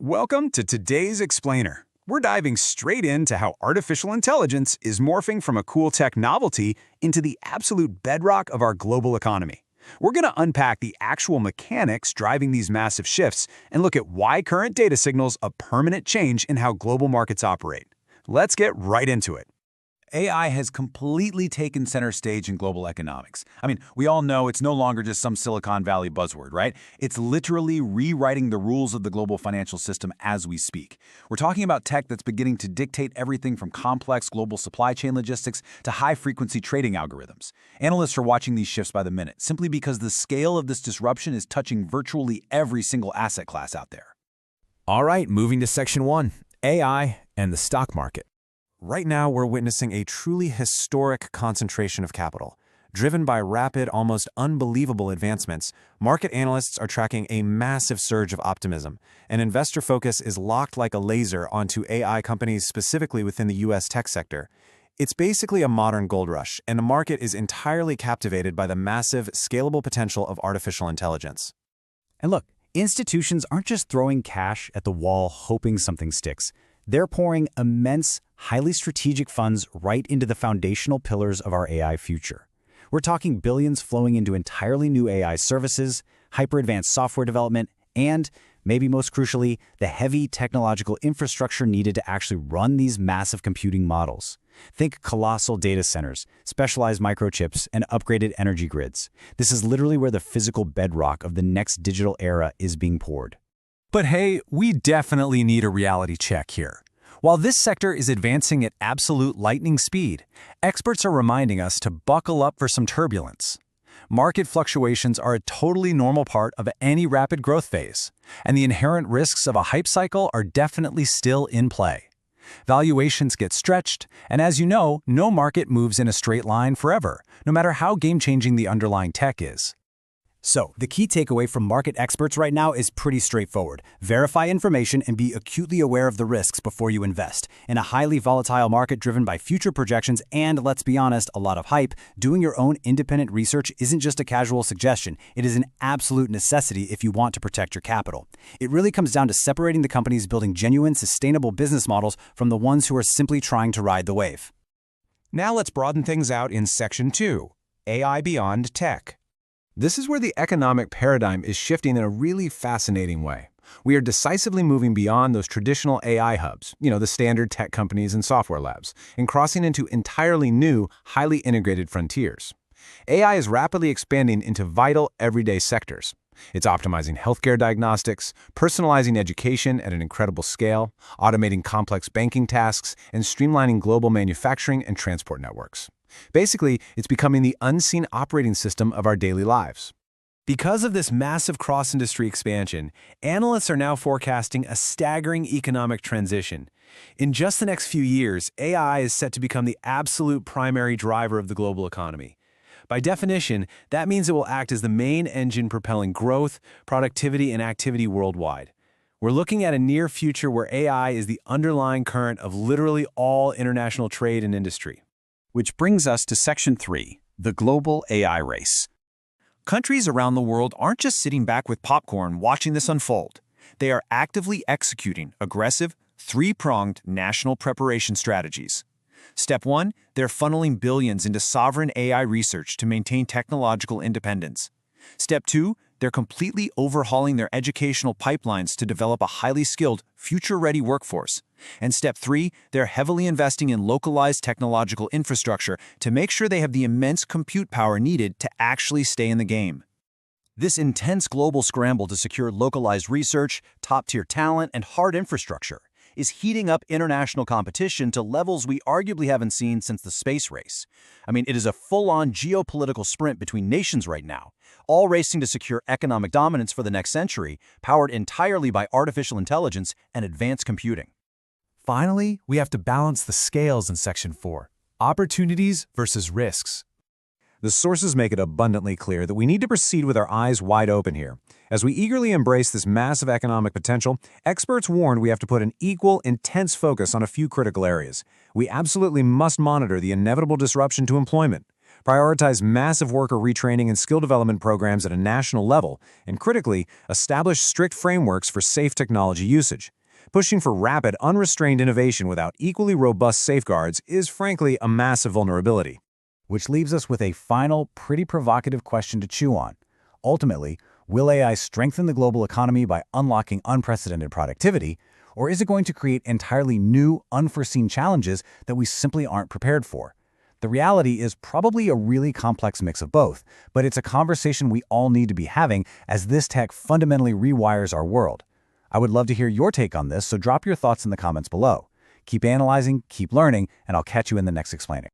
Welcome to today's Explainer. We're diving straight into how artificial intelligence is morphing from a cool tech novelty into the absolute bedrock of our global economy. We're going to unpack the actual mechanics driving these massive shifts and look at why current data signals a permanent change in how global markets operate. Let's get right into it. AI has completely taken center stage in global economics. We all know it's no longer just some Silicon Valley buzzword, right? It's literally rewriting the rules of the global financial system as we speak. We're talking about tech that's beginning to dictate everything from complex global supply chain logistics to high-frequency trading algorithms. Analysts are watching these shifts by the minute, simply because the scale of this disruption is touching virtually every single asset class out there. All right, moving to Section 1, AI and the stock market. Right now, we're witnessing a truly historic concentration of capital. Driven by rapid, almost unbelievable advancements, market analysts are tracking a massive surge of optimism, and investor focus is locked like a laser onto AI companies specifically within the U.S. tech sector. It's basically a modern gold rush, and the market is entirely captivated by the massive, scalable potential of artificial intelligence. And look, institutions aren't just throwing cash at the wall hoping something sticks. They're pouring immense, highly strategic funds right into the foundational pillars of our AI future. We're talking billions flowing into entirely new AI services, hyper-advanced software development, and, maybe most crucially, the heavy technological infrastructure needed to actually run these massive computing models. Think colossal data centers, specialized microchips, and upgraded energy grids. This is literally where the physical bedrock of the next digital era is being poured. But hey, we definitely need a reality check here. While this sector is advancing at absolute lightning speed, experts are reminding us to buckle up for some turbulence. Market fluctuations are a totally normal part of any rapid growth phase, and the inherent risks of a hype cycle are definitely still in play. Valuations get stretched, and as you know, no market moves in a straight line forever, no matter how game-changing the underlying tech is. So, the key takeaway from market experts right now is pretty straightforward. Verify information and be acutely aware of the risks before you invest. In a highly volatile market driven by future projections and, let's be honest, a lot of hype, doing your own independent research isn't just a casual suggestion. It is an absolute necessity if you want to protect your capital. It really comes down to separating the companies building genuine, sustainable business models from the ones who are simply trying to ride the wave. Now let's broaden things out in Section 2, AI beyond tech. This is where the economic paradigm is shifting in a really fascinating way. We are decisively moving beyond those traditional AI hubs, the standard tech companies and software labs, and crossing into entirely new, highly integrated frontiers. AI is rapidly expanding into vital, everyday sectors. It's optimizing healthcare diagnostics, personalizing education at an incredible scale, automating complex banking tasks, and streamlining global manufacturing and transport networks. Basically, it's becoming the unseen operating system of our daily lives. Because of this massive cross-industry expansion, analysts are now forecasting a staggering economic transition. In just the next few years, AI is set to become the absolute primary driver of the global economy. By definition, that means it will act as the main engine propelling growth, productivity, and activity worldwide. We're looking at a near future where AI is the underlying current of literally all international trade and industry. Which brings us to Section 3, the global AI race. Countries around the world aren't just sitting back with popcorn watching this unfold. They are actively executing aggressive, three-pronged national preparation strategies. Step 1, they're funneling billions into sovereign AI research to maintain technological independence. Step 2, they're completely overhauling their educational pipelines to develop a highly skilled, future-ready workforce. And Step 3, they're heavily investing in localized technological infrastructure to make sure they have the immense compute power needed to actually stay in the game. This intense global scramble to secure localized research, top-tier talent, and hard infrastructure is heating up international competition to levels we arguably haven't seen since the space race. It is a full-on geopolitical sprint between nations right now, all racing to secure economic dominance for the next century, powered entirely by artificial intelligence and advanced computing. Finally, we have to balance the scales in Section 4, opportunities versus risks. The sources make it abundantly clear that we need to proceed with our eyes wide open here. As we eagerly embrace this massive economic potential, experts warn we have to put an equal, intense focus on a few critical areas. We absolutely must monitor the inevitable disruption to employment. prioritize massive worker retraining and skill development programs at a national level, and critically, establish strict frameworks for safe technology usage. Pushing for rapid, unrestrained innovation without equally robust safeguards is frankly a massive vulnerability. Which leaves us with a final, pretty provocative question to chew on. Ultimately, will AI strengthen the global economy by unlocking unprecedented productivity, or is it going to create entirely new, unforeseen challenges that we simply aren't prepared for? The reality is probably a really complex mix of both, but it's a conversation we all need to be having as this tech fundamentally rewires our world. I would love to hear your take on this, so drop your thoughts in the comments below. Keep analyzing, keep learning, and I'll catch you in the next explaining.